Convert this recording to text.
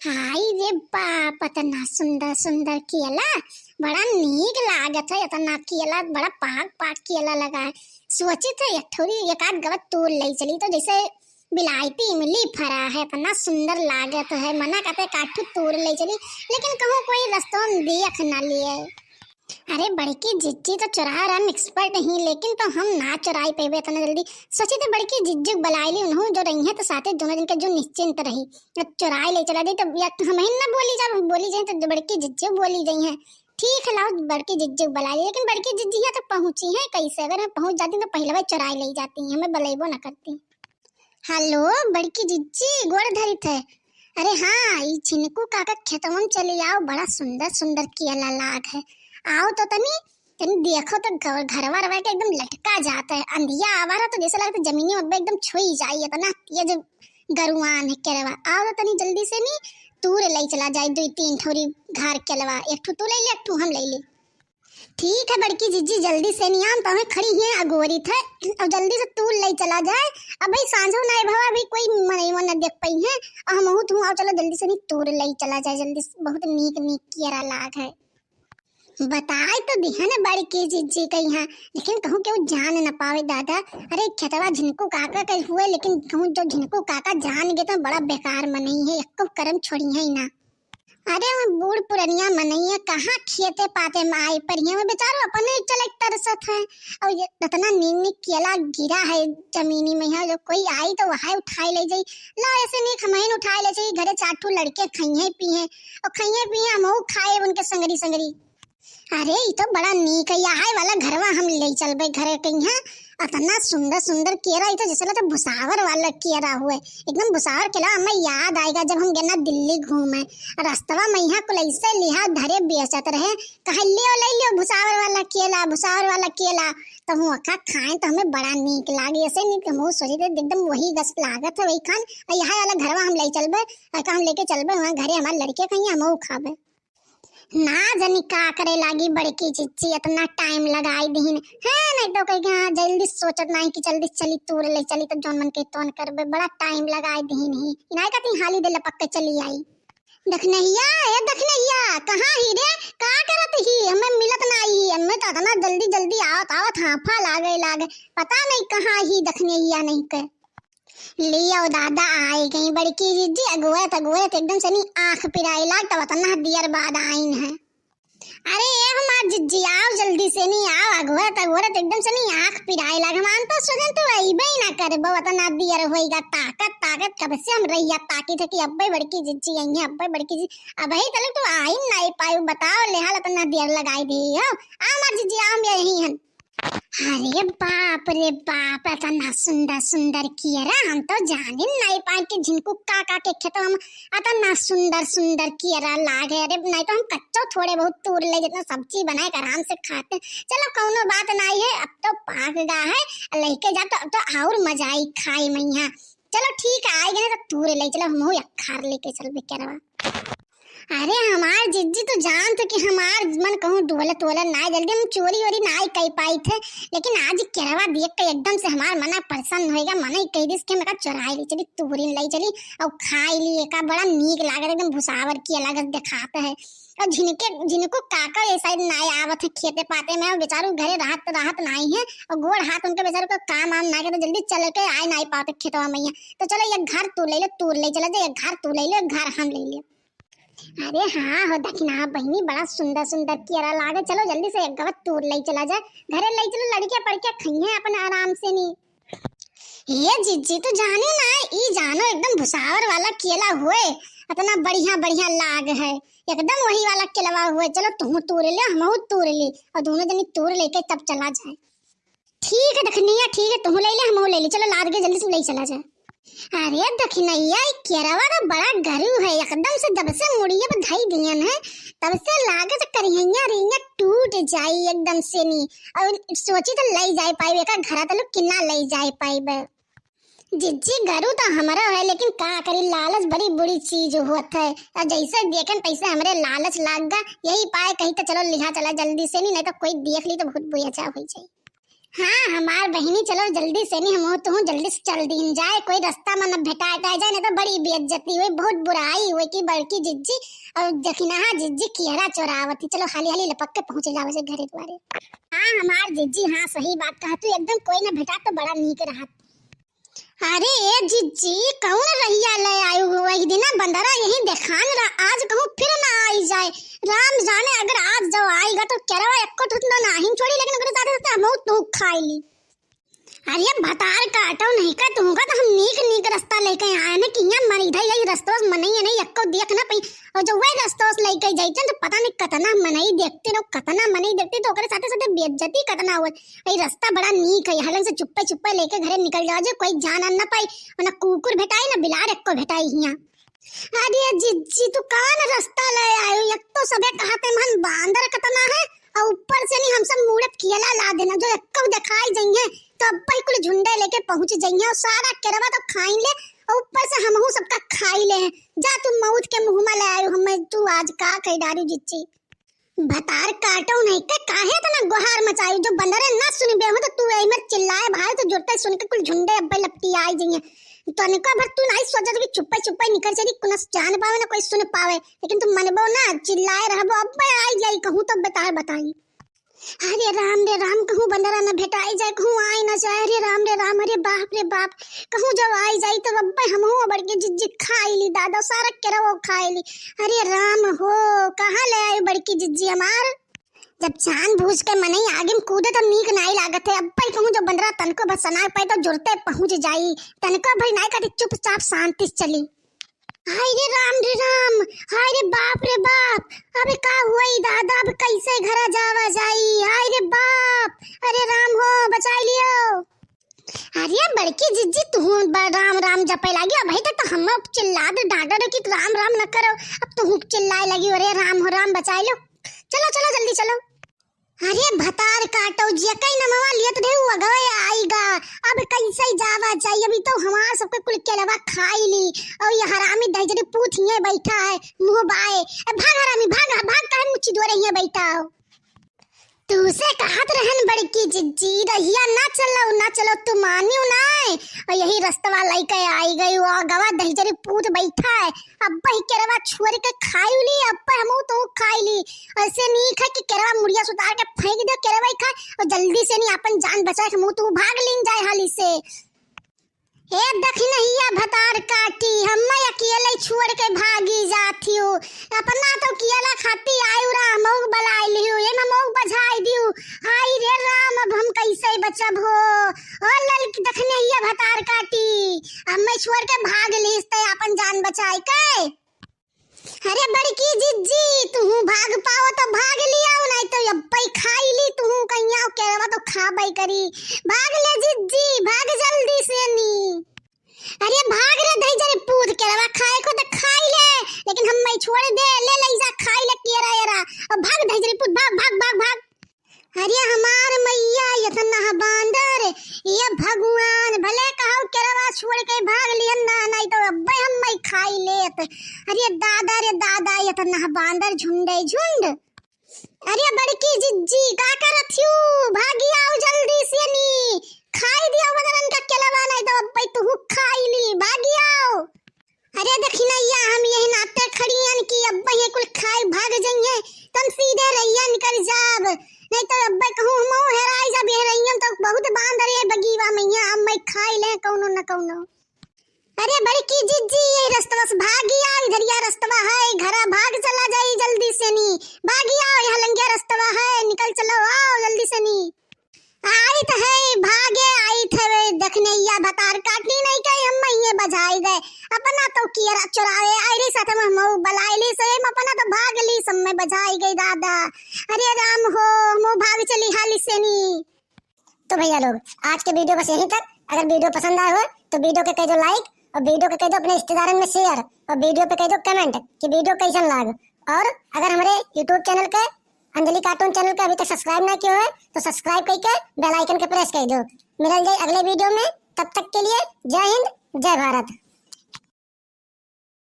हाय रे बाप इतना सुंदर सुंदर केला। बड़ा नीक लागत है। इतना केला बड़ा पाक पाक केला लगा है। सोची थे थोड़ी एक आध गवत तोड़ ले चली तो जैसे बिलायती इमली फरा है। इतना सुंदर लागत है। मना कहते काठू तोड़ ले चली लेकिन कहूँ कोई रास्तों में देख ना लिए। अरे बड़की जिज्जी तो चुरा रहा एक्सपर्ट नहीं लेकिन तो हम ना चुराई पेबे इतना जल्दी। सोची तो बड़की जिज्जी बुलाई ली उन्हों जो रही है तो साथे दोनों दिन के जो निश्चिंत रही चुराई ले चला दी तो हम ही ना बोली जब बोली जाए तो बड़की जिज्जी बोली गई है। ठीक है लाओ बड़की जिज्जी बुलाई लेकिन बड़की जिज्जी यहाँ तक पहुंची है कैसे? अगर हम पहुंच जाती तो पहले बार चुराई ले जाती हमें बलेबो न करती। हेलो बड़की जिज्जी गोड़ धरी थे। अरे हाँ ये छिनकू काका खेतों में चले आओ। बड़ा सुंदर सुंदर केला लाग है। आओ तो तनी तनी देखो तो घरवा रवा के एकदम लटका जाता है। अंधिया आवा रहा तो जैसे लगता है जमीनी में एकदम छुई जाइए तो ना ये जो गरुआन है केलवा। आओ तो तनी जल्दी से नी तूर ले चला जाए। दो तीन थोड़ी घर केलवा एक ठू तू ले ले एक ठू हम ले ली। ठीक है बड़की जिज्जी जल्दी से नी आम तो हमें खड़ी है अगोरी थे और जल्दी से तूर ले चला जाए। अब भाई सांझो ना भवा भी कोई मनई न देख पाई है और हम तुम आओ चलो जल्दी से नी तूर ले चला जाए जल्दी। बहुत नीक नीक केरा लाग है। बताए तो दिया ना बड़की जिज्जी का यहाँ लेकिन कहूँ कि वो जान न पावे दादा। अरे खेतवा झिनको काका के हुए लेकिन कहूँ जो झिनको काका जान गए तो बड़ा बेकार मनई है। एक कर्म छोड़ी है ना। अरे मैं बूढ़ पुरनिया मनई है कहाँ खेते पाते माई पर मैं बेचारो अपने चले तरसत है और ये इतना नीक नीक केला गिरा है जमीनी में है। जो कोई आई तो वहाँ उठाई ले जाई। ला ऐसे नहीं खमैन उठाई ले जाई। घरे चाटू लड़के खाइए पिए और खाइए पिए हम खाए उनके संगरी संगरी। अरे ये तो बड़ा नीक है। यहाँ वाला घरवा हम ले चलबे घरे के यहाँ। इतना सुंदर सुंदर केरा ये तो जैसे लगता भुसावर वाला केरा हुए एकदम भुसावर केला। हमें याद आएगा जब हम गए ना दिल्ली घूमे रास्तवा में यहाँ को ऐसे लिहा धरे बेचत रहे कहा लियो भुसावर वाला केला तो हम अखा खाएं तो हमें बड़ा नीक लागे। ऐसे नहीं हम सोचे थे एकदम वही गस लागत है वही खान। यहाँ वाला घरवा हम ले चलबे हम लेके चलबे वहाँ घरे हमारे लड़के कहीं हम खाबे ना जानी का करे लागी बड़की चिच्ची इतना टाइम लगाई दीन है। नहीं तो कहीं जल्दी सोचत नहीं कि जल्दी चली तूर ले चली तो जोन मन के तोन करबे बड़ा टाइम लगाई दीन ही इनाय का ती हाली दे लपक के चली आई। देखनैया कहाँ ही रे का करत ही हमें मिलत ना आई। हमें तो इतना जल्दी जल्दी आवत हाफा लागे पता नहीं कहाँ ही देखनैया नहीं के लियो दादा आई गई बड़की जिज्जी अगुआ तो एकदम से नी आंख पिराई लाग तब इतना देर बाद आईन है। अरे ये हमार जिज्जी आओ जल्दी से नी आओ अगुआ तो एकदम से नी आंख पिराई लाग। हम तो सोचन तो अइबे ना करबो इतना देर होइगा। ताकत कब से हम रहिया ताकी थे कि अब्बे बड़की जिज्जी आई है अब्बे बड़की जी अब ही तले तो आई नहीं पायु बताओ ले हाल इतना देर लगाई दी हो। आ हमार जिज्जी हम यही हैं। अरे बाप रे बाप इतना सुंदर सुंदर केरा हम तो जाने नहीं पाए कि झिनको काका के खेत हम इतना सुंदर सुंदर केरा लागे। अरे नहीं तो हम कच्चो थोड़े बहुत तोड़ ले जितना सब्जी बनाए कर आराम से खाते। चलो कौनो बात नहीं है अब तो पाक गा है लेके जा तो और मजा आई खाई मैया। चलो ठीक है आई गए तो तोड़ ले चलो हम अखार लेके चल बेकेरवा। अरे हमार जिज्जी तो जानते कि हमार मन कहूँ डोलत ना जल्दी हम चोरी वोरी ना कर पाई थे लेकिन आज केरवा देख के एकदम से हमार मना प्रसन्न होएगा। मना ही कह दिस के मैं चुराई ली चली तूरी ले चली और खाई ली का बड़ा नीक लागत एकदम भुसावर की अलग दिखाता है। और झिनको काका ये साइड ना आवत है खेते पाते में बेचारू घरे राहत नहीं है और गोड़ हाथ उनके बेचारू को काम आम ना तो जल्दी चल के आए नहीं पाते खेतवा मैया। तो चलो ये घर तू ले चला जाए घर तू ले लो घर हम ले लियो। अरे हाँ हो दखना बहनी बड़ा सुंदर सुंदर केरा लागे। चलो जल्दी से एक गवत तोड़ ले चला जाए घरे ले चलो लड़कियां पड़कियां खाइए अपन आराम से नी। ये जिज्जी तो जाने ना ई जानो एकदम भुसावर वाला केला हुए इतना बढ़िया लाग है एकदम वही वाला केलवा हुए। चलो तुम तोड़ ले हम तोड़ ली और दोनों जनी तोड़ लेके तब चला जाए। ठीक है दखनिया ठीक है तुम ले ले हम ले ली चलो लाद के जल्दी से ले चला जाए। अरे दखनैया केरवा तो बड़ा गरू है एकदम से जब से मुड़िया बधाई दियन है तब से लागत करिया रिया टूट जाई एकदम से नी और सोची तो ले जाए पाई का घरा तो लोग कितना ले जाए पाई। जिज्जी गरू तो हमारा है लेकिन का करी लालच बड़ी बुरी चीज होता है। और जैसे देखन पैसे हमारे लालच लाग गा यही पाए कहीं तो चलो लिहा चला जल्दी से नहीं तो कोई देख ली तो बहुत बुरा चा हो जाए। हाँ हमार बहिनी चलो जल्दी से नहीं हम तो जल्दी से चल दिन जाए कोई रास्ता में न भेटाए जाए नहीं तो बड़ी बेइज्जती हुई बहुत बुराई हुई कि बड़की जिज्जी और देखिना हाँ जिज्जी किहरा चोरावती चलो हाली हाली लपक के पहुंचे जावे से घरे द्वारे। हाँ हमार जिज्जी हाँ सही बात कहा तू एकदम कोई न भेटा तो बड़ा नीक रहा। अरे जिज्जी कौन रहिया ले आयु वही दिन बंदरा यही देखान रहा आज कहूँ फिर ना आई जाए राम जाने अगर आज जो आएगा तो केरवा एको ठुटना नहीं छोड़ी लेकिन अगर ज्यादा हम तो खाई ली। अरे भतार काटो नहीं का तुमका तो हम नीक नीक रास्ता लेके आए ना किया मन इधर यही रास्ता मनई नहीं एको देख ना पई और जो वही रास्ता लेके जाइते तो पता नहीं कतना मनई देखते नो कतना मनई देखते तो ओकरे साथे साथे बेइज्जती कतना हुए ये रास्ता बड़ा नीक है हलन से चुप्पे चुप्पे लेके घरे निकल जाओ जो कोई जान ना पाई ना कुकुर भेटाई ना बिलार एको भेटाई हिया। अरे जिज्जी तू कान रास्ता ले आयो एक तो सबे कहते मन बांदर कतना है और ऊपर से नहीं हम सब मूरत कियला ला देना जो एको दिखाई जाइए तो अब्बा कुल झुंडे लेके पहुंच जाइए और सारा केरवा तो खाई ले और ऊपर से हमहू सबका खाई ले जा तू मौत के मुंह में ले आयो हमें तू आज का कह डारू जिच्ची भतार काटो नहीं के काहे तना गुहार मचाई जो बंदरे ना सुन बे हो तो तू एही में चिल्लाए भाई तो जुड़ते सुन के कुल झुंडे अब्बे लपटी आई जाइए तनिका भर तू नहीं सोचा कि चुप्पे चुप्पे निकल चली कुनस जान पावे ना कोई सुन पावे लेकिन तू मनबो ना चिल्लाए रहबो अब्बे आई जाई कहूं तो बताई। अरे राम कहूँ बंदरा न भेटाई जाए कहूँ आई न जाए अरे राम अरे बाप कहूँ जब आई जाई तो अब्बे हम हो बड़के जिज्जी खाई ली दादा सारा केरवा खाई ली। अरे राम हो कहाँ ले आई बड़की जिज्जी हमार जब जान बूझ के मनई आगे में कूदे तो नीक नहीं लागत है अब्बे कहूँ जो बंदरा तनको बस सना पाए तो जुड़ते पहुंच जाई तनको भाई नहीं काटे चुपचाप शांति से चली। हाय रे राम हाय रे बाप अबे का हुआ दादा अब कैसे घर जावा जाई हाय रे बाप अरे राम हो बचाई लियो। अरे बड़की जिज्जी तू राम जपे लगी अब तक तो हम चिल्ला दे डांटा दे कि राम न करो अब तू चिल्लाए लगी अरे राम हो राम बचाई लो चलो जल्दी चलो। अरे भतार काटो जे कई नमवा लियत दे हुआ गए आईगा अब कैसे जावा चाहिए अभी तो हमार सबके कुल केलवा खाई ली और ये हरामी दहजरी पूथिए बैठा है मुंह बाए भाग हरामी भाग काहे मुच्ची दो रही है बैठा तुसे कहत रहन बड़की जिज्जी रहिया ना चलो तू मानियो ना और यही रास्ता लेके आई गई वो गवा दहजरी पूत बैठा है अब्बा ही केरवा छोड़ के खाई ली अब्बा हमू तो खाई ली ऐसे नहीं खा कि केरवा मुड़िया सुतार के फेंक दे केरवा ही खाए और जल्दी से नहीं अपन जान बचा के मुंह तू भाग लीन जाए हाली से। ए दखिनहिया भतार काटी हम्मे अकेले छोड़ के भागी जाती हूँ अपना तो कियला खाती आयु राम बलाई लियो ये ना मोग बजाई दियो हाय रे राम अब हम कैसे बचब हो ओ ललकी दखिनहिया भतार काटी हम्मे छोड़ के भाग लीस ते अपन जान बचाई के। अरे बड़की जिज्जी तू भाग पाओ तो भाग लिया नहीं तो अब्बई खाई ली तू कहिया केरवा तो खा बाई करी भाग ले जिज्जी भाग जल्दी से नी। अरे भाग रे दहजरी पूत केरवा खाए को तो खाई ले लेकिन हम मैं छोड़ दे ले जा खाई ले केरा यारा और भाग दहजरी पूत भाग। अरे हमार मैया इतना बांदर ये भगवान भले कहो केरवा छोड़ के भाग लियन ना नहीं तो अब्बे हम मैं खाई लेत। अरे दादा इतना बांदर झुंड अरे बड़की जिज्जी का करत हूँ भागी आओ जल्दी से नी खाई दिया बदरन का केलवा नहीं तो अब्बे तू खाई ली भागी आओ। अरे दखिनैया हम यही नाते खड़ी हन कि अब्बा ये कुल खाई भाग जाइए तुम सीधे रहिया निकल जाब नहीं तो अब्बे कहूँ हम हेराई जा बेहरइयम तो बहुत बांदर है बगीवा मैया हम मैं खाई ले कौनो न कौनो। अरे बड़की जिज्जी ये रास्ता से भागी आओ इधरिया रास्ता है घरा भाग चला जाई जल्दी से नी भागी आओ यहाँ लंगिया रास्ता है निकल चलो आओ जल्दी से नी आई तो है भागे आई थे दखनैया भतार काटनी नहीं कही हम ये बजाई गए अपना तो किया चुरावे आई रे साथ में हम बलाई ली से अपना तो भाग ली सब में बजाई गई दादा। अरे राम हो हम भाग चली हाली से नी। तो भैया लोग आज के वीडियो बस यहीं तक अगर वीडियो पसंद आया हो तो वीडियो के कह दो लाइक और वीडियो के कह दो अपने रिश्तेदारों में शेयर और वीडियो पे कह दो कमेंट कि वीडियो कैसन लगा और अगर हमारे यूट्यूब चैनल के अंजलि कार्टून चैनल को अभी तक सब्सक्राइब ना किया है तो सब्सक्राइब करके बेल आइकन के प्रेस कर दो। मिल जाए अगले वीडियो में तब तक के लिए जय हिंद जय भारत।